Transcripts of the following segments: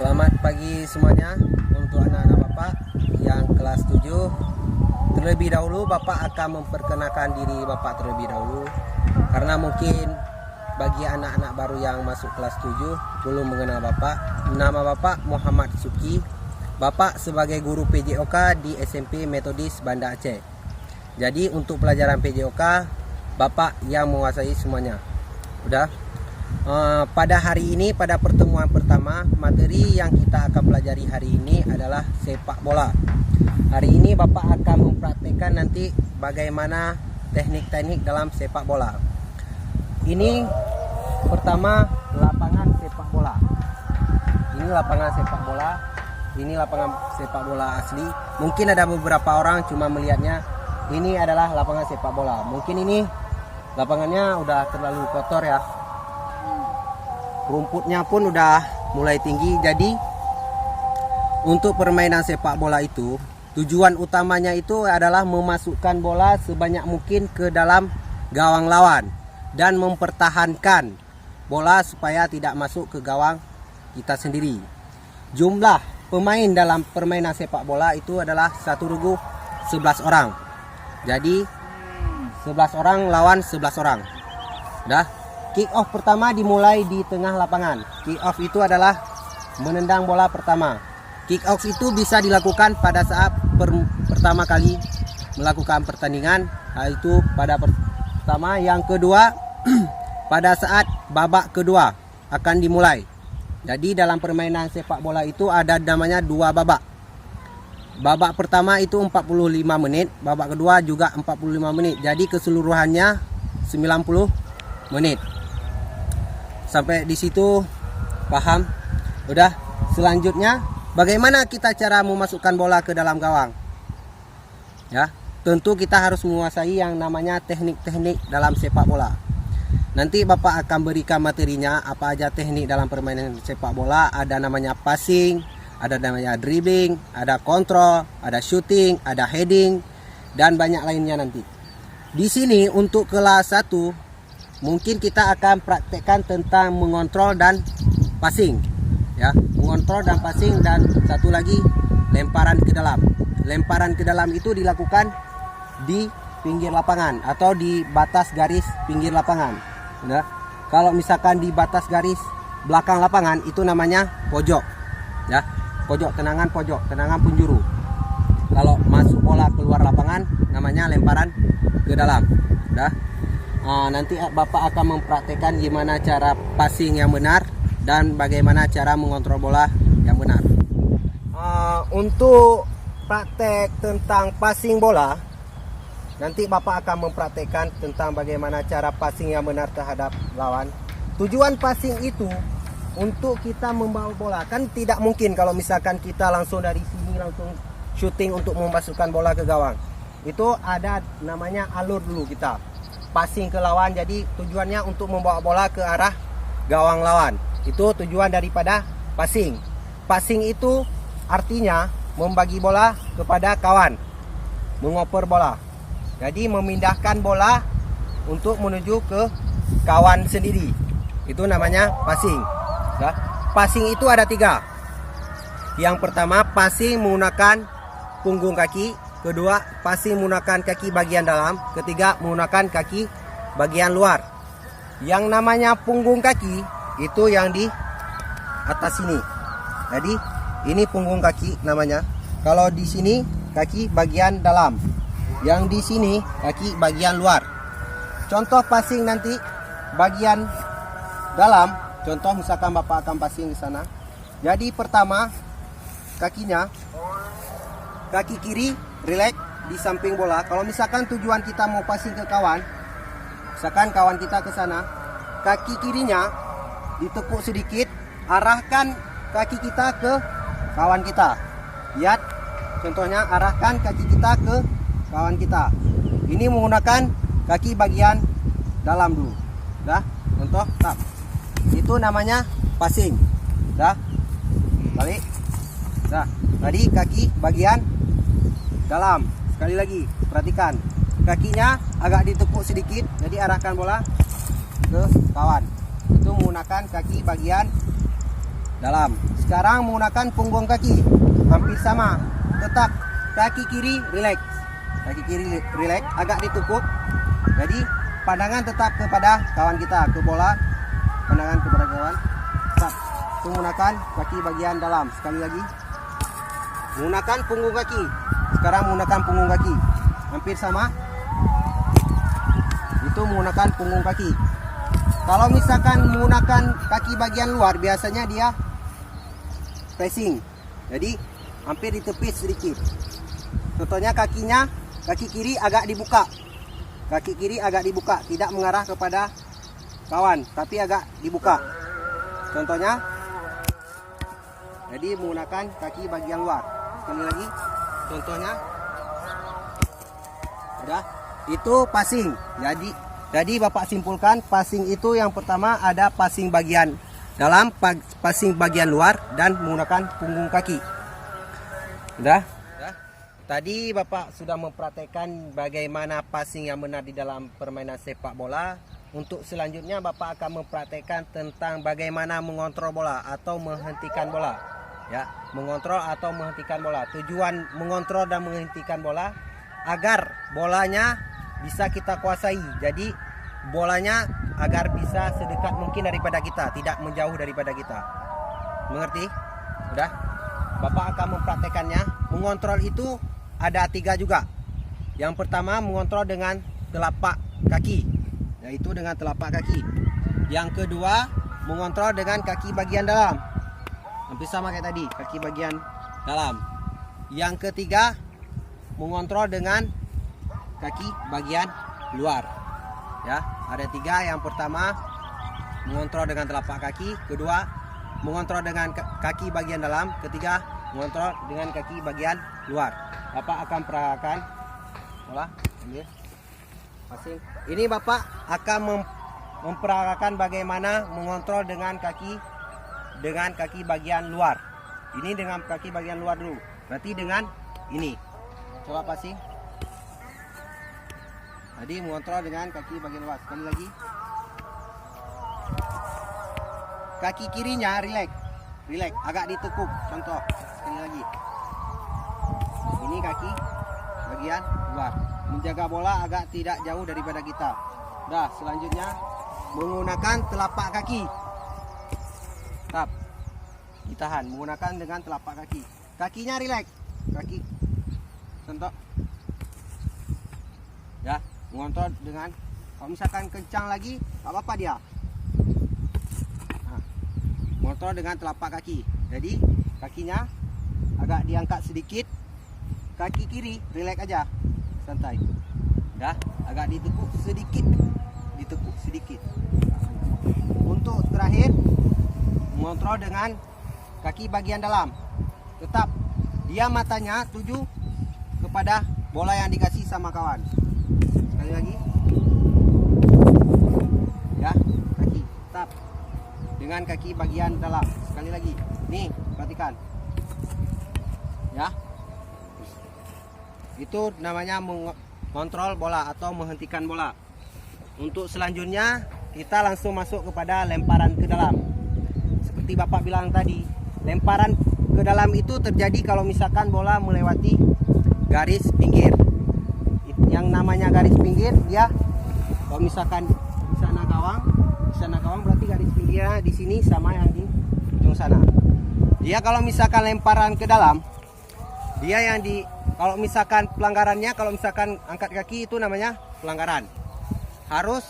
Selamat pagi semuanya untuk anak-anak Bapak yang kelas 7. Terlebih dahulu Bapak akan memperkenalkan diri Bapak terlebih dahulu, karena mungkin bagi anak-anak baru yang masuk kelas 7 belum mengenal Bapak. Nama Bapak Muhammad Suki. Bapak sebagai guru PJOK di SMP Metodis Banda Aceh. Jadi untuk pelajaran PJOK Bapak yang menguasai semuanya. Udah? Pada hari ini, pada pertemuan pertama, materi yang kita akan pelajari hari ini adalah sepak bola. Hari ini Bapak akan mempraktikkan nanti bagaimana teknik-teknik dalam sepak bola. Ini pertama lapangan sepak bola. Ini lapangan sepak bola. Ini lapangan sepak bola asli. Mungkin ada beberapa orang cuma melihatnya ini adalah lapangan sepak bola. Mungkin ini lapangannya udah terlalu kotor ya. Rumputnya pun udah mulai tinggi. Jadi untuk permainan sepak bola itu tujuan utamanya itu adalah memasukkan bola sebanyak mungkin ke dalam gawang lawan dan mempertahankan bola supaya tidak masuk ke gawang kita sendiri. Jumlah pemain dalam permainan sepak bola itu adalah satu regu 11 orang. Jadi 11 orang lawan 11 orang. Dah. Kick off pertama dimulai di tengah lapangan. Kick off itu adalah menendang bola pertama. Kick off itu bisa dilakukan pada saat pertama kali melakukan pertandingan, yaitu pada pertama. Yang kedua pada saat babak kedua akan dimulai. Jadi dalam permainan sepak bola itu ada namanya dua babak. Babak pertama itu 45 menit, babak kedua juga 45 menit. Jadi keseluruhannya 90 menit. Sampai di situ paham? Udah. Selanjutnya bagaimana kita cara memasukkan bola ke dalam gawang? Ya, tentu kita harus menguasai yang namanya teknik-teknik dalam sepak bola. Nanti Bapak akan berikan materinya apa aja teknik dalam permainan sepak bola. Ada namanya passing, ada namanya dribbling, ada kontrol, ada shooting, ada heading, dan banyak lainnya nanti. Di sini untuk kelas 1 mungkin kita akan praktekkan tentang mengontrol dan passing. Ya, mengontrol dan passing, dan satu lagi lemparan ke dalam. Lemparan ke dalam itu dilakukan di pinggir lapangan atau di batas garis pinggir lapangan. Nah, kalau misalkan di batas garis belakang lapangan itu namanya pojok. Ya, pojok tenangan penjuru. Kalau masuk bola keluar lapangan namanya lemparan ke dalam. Dah. Nanti Bapak akan mempraktekkan gimana cara passing yang benar dan bagaimana cara mengontrol bola yang benar. Untuk praktek tentang passing bola, nanti Bapak akan mempraktekkan tentang bagaimana cara passing yang benar terhadap lawan. Tujuan passing itu untuk kita membawa bola. Kan tidak mungkin kalau misalkan kita langsung dari sini langsung shooting untuk memasukkan bola ke gawang. Itu ada namanya alur dulu kita. Passing ke lawan, jadi tujuannya untuk membawa bola ke arah gawang lawan. Itu tujuan daripada passing. Passing itu artinya membagi bola kepada kawan, mengoper bola. Jadi memindahkan bola untuk menuju ke kawan sendiri. Itu namanya passing. Ya. Passing itu ada 3. Yang pertama passing menggunakan punggung kaki. Kedua, passing menggunakan kaki bagian dalam. Ketiga, menggunakan kaki bagian luar. Yang namanya punggung kaki itu yang di atas sini. Jadi ini punggung kaki namanya. Kalau di sini kaki bagian dalam. Yang di sini kaki bagian luar. Contoh passing nanti bagian dalam. Contoh misalkan Bapak akan passing ke sana. Jadi pertama kakinya, kaki kiri relax di samping bola. Kalau misalkan tujuan kita mau passing ke kawan, misalkan kawan kita ke sana, kaki kirinya ditekuk sedikit, arahkan kaki kita ke kawan kita. Lihat, contohnya arahkan kaki kita ke kawan kita. Ini menggunakan kaki bagian dalam dulu. Dah, contoh, tap. Itu namanya passing. Dah, balik. Dah, tadi kaki bagian dalam. Sekali lagi, perhatikan. Kakinya agak ditekuk sedikit, jadi arahkan bola ke kawan. Itu menggunakan kaki bagian dalam. Sekarang menggunakan punggung kaki, hampir sama. Tetap kaki kiri relax, kaki kiri relax, agak ditekuk. Jadi pandangan tetap kepada kawan kita, ke bola, pandangan kepada kawan. Tetap menggunakan kaki bagian dalam. Sekali lagi, menggunakan punggung kaki. Sekarang menggunakan punggung kaki, hampir sama. Itu menggunakan punggung kaki. Kalau misalkan menggunakan kaki bagian luar, biasanya dia pressing, jadi hampir ditepis sedikit. Contohnya kakinya, kaki kiri agak dibuka, kaki kiri agak dibuka, tidak mengarah kepada kawan, tapi agak dibuka. Contohnya, jadi menggunakan kaki bagian luar. Sekali lagi, contohnya, udah, itu passing. Jadi Bapak simpulkan, passing itu yang pertama ada passing bagian dalam, passing bagian luar, dan menggunakan punggung kaki. Udah? Tadi Bapak sudah mempraktekkan bagaimana passing yang benar di dalam permainan sepak bola. Untuk selanjutnya Bapak akan mempraktekkan tentang bagaimana mengontrol bola atau menghentikan bola. Ya, mengontrol atau menghentikan bola. Tujuan mengontrol dan menghentikan bola agar bolanya bisa kita kuasai. Jadi bolanya agar bisa sedekat mungkin daripada kita, tidak menjauh daripada kita. Mengerti? Udah? Bapak akan mempraktekannya. Mengontrol itu ada 3 juga. Yang pertama mengontrol dengan telapak kaki, yaitu dengan telapak kaki. Yang kedua mengontrol dengan kaki bagian dalam, hampir sama kayak tadi, kaki bagian dalam. Yang ketiga mengontrol dengan kaki bagian luar. Ya, ada 3. Yang pertama mengontrol dengan telapak kaki, kedua mengontrol dengan kaki bagian dalam, ketiga mengontrol dengan kaki bagian luar. Bapak akan peragakan bola, ambil passing. Ini Bapak akan memperagakan bagaimana mengontrol dengan kaki bagian luar. Ini dengan kaki bagian luar dulu. Berarti dengan ini. Coba passing. Tadi mengontrol dengan kaki bagian luar. Sekali lagi. Kaki kirinya relax, agak ditekuk. Contoh, sekali lagi. Ini kaki bagian luar. Menjaga bola agak tidak jauh daripada kita. Dah, selanjutnya menggunakan telapak kaki. Tap. Ditahan. Menggunakan dengan telapak kaki. Kakinya relax. Kaki. Contoh. Ya, mengontrol dengan, kalau misalkan kencang lagi, tak apa-apa dia. Nah, mengontrol dengan telapak kaki. Jadi kakinya agak diangkat sedikit. Kaki kiri relax aja, santai. Ya, agak ditekuk sedikit, Untuk terakhir mengontrol dengan kaki bagian dalam. Tetap dia matanya tuju kepada bola yang dikasih sama kawan. Sekali lagi. Ya, kaki tetap dengan kaki bagian dalam. Sekali lagi. Nih, perhatikan. Ya. Itu namanya mengontrol bola atau menghentikan bola. Untuk selanjutnya kita langsung masuk kepada lemparan ke dalam. Seperti Bapak bilang tadi, lemparan ke dalam itu terjadi kalau misalkan bola melewati garis pinggir. Yang namanya garis pinggir, dia kalau misalkan di sana gawang berarti garis pinggirnya di sini sama yang di ujung sana. Dia kalau misalkan lemparan ke dalam, dia yang di, kalau misalkan pelanggarannya, kalau misalkan angkat kaki itu namanya pelanggaran. Harus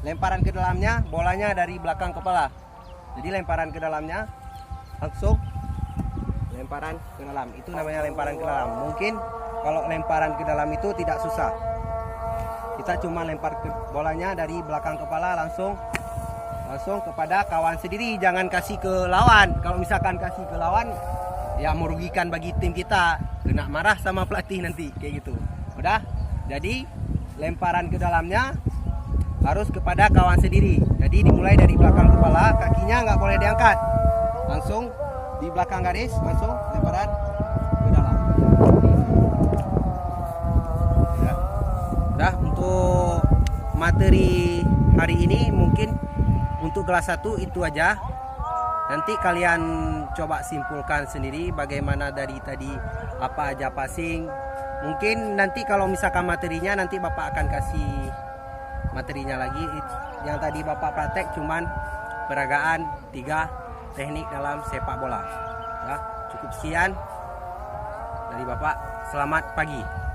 lemparan ke dalamnya, bolanya dari belakang kepala. Jadi lemparan ke dalamnya langsung lemparan ke dalam. Itu namanya lemparan ke dalam. Mungkin kalau lemparan ke dalam itu tidak susah. Kita cuma lempar ke bolanya dari belakang kepala langsung kepada kawan sendiri. Jangan kasih ke lawan. Kalau misalkan kasih ke lawan, ya merugikan bagi tim kita. Kena marah sama pelatih nanti kayak gitu. Udah? Jadi lemparan ke dalamnya harus kepada kawan sendiri. Jadi dimulai dari belakang kepala, kakinya nggak boleh diangkat. Langsung di belakang garis, langsung lemparan ke dalam. Ya. Udah, untuk materi hari ini mungkin untuk kelas 1 itu aja. Nanti kalian coba simpulkan sendiri bagaimana dari tadi, apa aja passing. Mungkin nanti kalau misalkan materinya, nanti Bapak akan kasih materinya lagi. Yang tadi Bapak praktek cuman peragaan 3 teknik dalam sepak bola. Ya, cukup sekian dari Bapak. Selamat pagi.